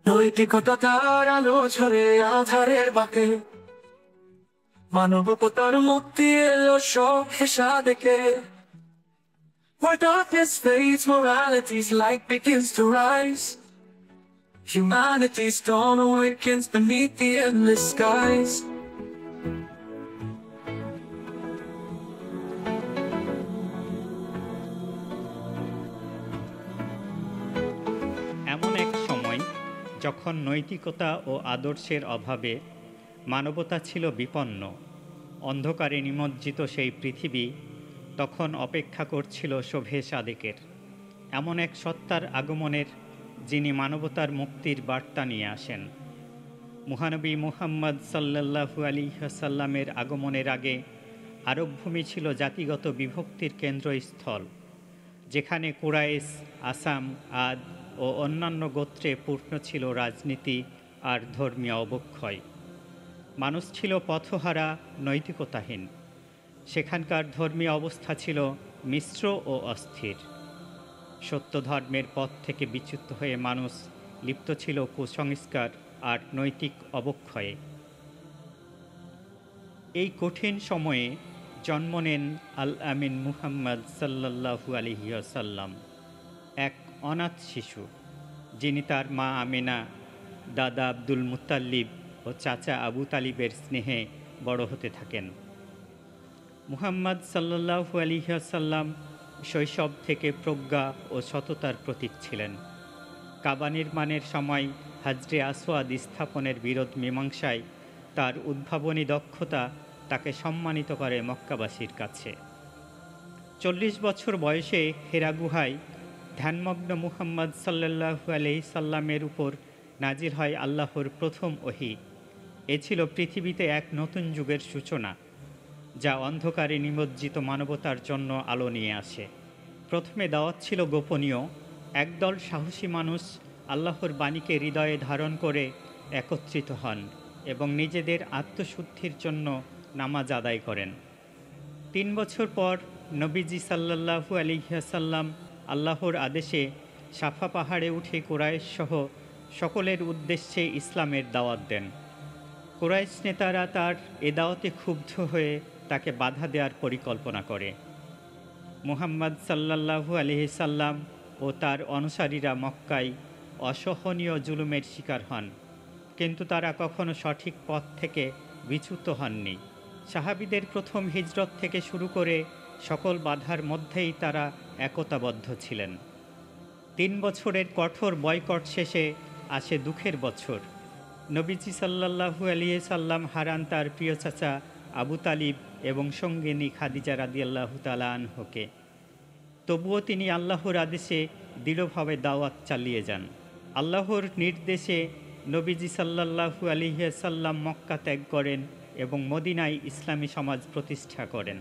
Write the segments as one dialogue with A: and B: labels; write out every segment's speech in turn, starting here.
A: নৈতিকতার আলো ঝরে আধারের বাঁকে, মানবতার মুক্তি এলো সব হেসা দেখে। Where darkness fades, morality's light begins to rise. Humanity's dawn awakens beneath the endless skies.
B: এমন এক সময় যখন নৈতিকতা ও আদর্শের অভাবে মানবতা ছিল বিপন্ন, অন্ধকারে নিমজ্জিত সেই পৃথিবী তখন অপেক্ষা করছিল শোভে সাদেকের, এমন এক সত্তার আগমনের, যিনি মানবতার মুক্তির বার্তা নিয়ে আসেন। মহানবী মুহাম্মদ সাল্লাল্লাহু আলাইহি ওয়াসাল্লামের আগমনের আগে আরবভূমি ছিল জাতিগত বিভক্তির কেন্দ্রস্থল, যেখানে কুরাইশ, আসাম, আদ ও অন্যান্য গোত্রে পূর্ণ ছিল রাজনীতি আর ধর্মীয় অবক্ষয়। মানুষ ছিল পথহারা, নৈতিকতাহীন। সেখানকার ধর্মীয় অবস্থা ছিল মিশ্র ও অস্থির। সত্য ধর্মের পথ থেকে বিচ্যুত হয়ে মানুষ লিপ্ত ছিল কুসংস্কার আর নৈতিক অবক্ষয়ে। এই কঠিন সময়ে জন্ম নেন আল আমিন মুহাম্মদ সাল্লাল্লাহু আলাইহি ওয়াসাল্লাম, এক অনাথ শিশু, যিনি তার মা আমেনা, দাদা আব্দুল মুত্তালিব ও চাচা আবু তালিবের স্নেহে বড় হতে থাকেন। মুহাম্মদ সাল্লাল্লাহু আলাইহি ওয়াসাল্লাম শৈশব থেকে প্রজ্ঞা ও সততার প্রতীক ছিলেন। কাবা নির্মাণের সময় হাজরে আসওয়াদ স্থাপনের বিরোধ মীমাংসায় তার উদ্ভাবনী দক্ষতা তাকে সম্মানিত করে মক্কাবাসীর কাছে। 40 বছর বয়সে হেরা গুহায় ধ্যানমগ্ন মুহাম্মদ সাল্লাল্লাহু আলাইহি সাল্লামের উপর নাজিল হয় আল্লাহর প্রথম ওহী। এ ছিল পৃথিবীতে এক নতুন যুগের সূচনা, যা অন্ধকারে নিমজ্জিত মানবতার জন্য আলো নিয়ে আসে। প্রথমে দাওয়াত ছিল গোপনীয়। একদল সাহসী মানুষ আল্লাহর বাণীকে হৃদয়ে ধারণ করে একত্রিত হন এবং নিজেদের আত্মশুদ্ধির জন্য নামাজ আদায় করেন। 3 বছর পর নবীজি সাল্লাল্লাহু আলাইহি ওয়াসাল্লাম আল্লাহর আদেশে সাফা পাহাড়ে উঠে কুরাইশ সহ সকলের উদ্দেশ্যে ইসলামের দাওয়াত দেন। কুরাইশ নেতারা তার এ দাওয়াতে ক্ষুব্ধ হয়ে তাকে বাধা দেওয়ার পরিকল্পনা করে। মুহাম্মদ সাল্লাল্লাহু আলাইহি সাল্লাম ও তার অনুসারীরা মক্কায় অসহনীয় জুলুমের শিকার হন, কিন্তু তারা কখনো সঠিক পথ থেকে বিচ্যুত হননি। সাহাবীদের প্রথম হিজরত থেকে শুরু করে সকল বাধার মধ্যেই তারা একতাবদ্ধ ছিলেন। 3 বছরের কঠোর বয়কট শেষে আসে দুঃখের বছর। নবীজি সাল্লাল্লাহু আলাইহি সাল্লাম হারান তার প্রিয় চাচা আবু তালিব এবং সঙ্গিনী খাদিজা রাদিয়াল্লাহু তাআলা আনহাকে। তবুও তিনি আল্লাহর আদেশে দৃঢ়ভাবে দাওয়াত চালিয়ে যান। আল্লাহর নির্দেশে নবীজি সাল্লাল্লাহু আলাইহি সাল্লাম মক্কা ত্যাগ করেন এবং মদিনায় ইসলামী সমাজ প্রতিষ্ঠা করেন।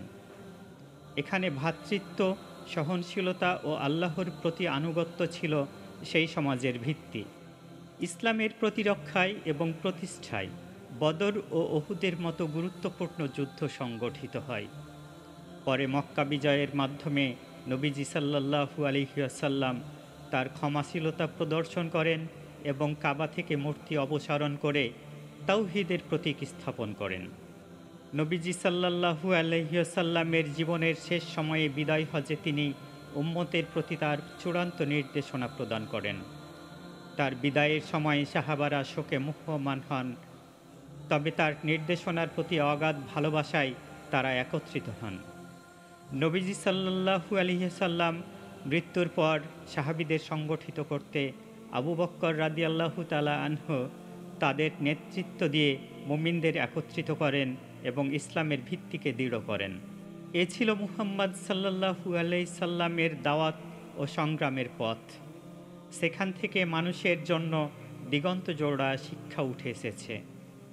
B: এখানে ভ্রাতৃত্ব, সহনশীলতা ও আল্লাহর প্রতি আনুগত্য ছিল সেই সমাজের ভিত্তি। ইসলামের প্রতিরক্ষায় এবং প্রতিষ্ঠায় বদর ও উহুদের মতো গুরুত্বপূর্ণ যুদ্ধ সংগঠিত হয়। পরে মক্কা বিজয়ের মাধ্যমে নবীজি সাল্লাল্লাহু আলাইহি ওয়াসাল্লাম তার ক্ষমাশীলতা প্রদর্শন করেন এবং কাবা থেকে মূর্তি অপসারণ করে তাওহীদের প্রতীক স্থাপন করেন। নবীজি সাল্লাল্লাহু আলাইহি ওয়াসাল্লামের জীবনের শেষ সময়ে বিদায় হজে তিনি উম্মতের প্রতি তার চূড়ান্ত নির্দেশনা প্রদান করেন। তার বিদায়ের সময় সাহাবারা শোকে মুহ্যমান হন, তবে তার নির্দেশনার প্রতি অগাধ ভালোবাসায় তারা একত্রিত হন। নবীজি সাল্লাল্লাহু আলাইহি সাল্লাম মৃত্যুর পর সাহাবীদের সংগঠিত করতে আবু বকর রাদিয়াল্লাহু তাআলা আনহু তাদের নেতৃত্ব দিয়ে মুমিনদের একত্রিত করেন এবং ইসলামের ভিত্তিকে দৃঢ় করেন। এ ছিল মুহাম্মদ সাল্লাল্লাহু আলাইহি সাল্লামের দাওয়াত ও সংগ্রামের পথ। সেখান থেকে মানুষের জন্য দিগন্ত জোড়া শিক্ষা উঠে এসেছে।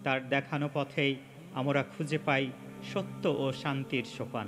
B: তার দেখানো পথেই আমরা খুঁজে পাই সত্য ও শান্তির সোপান।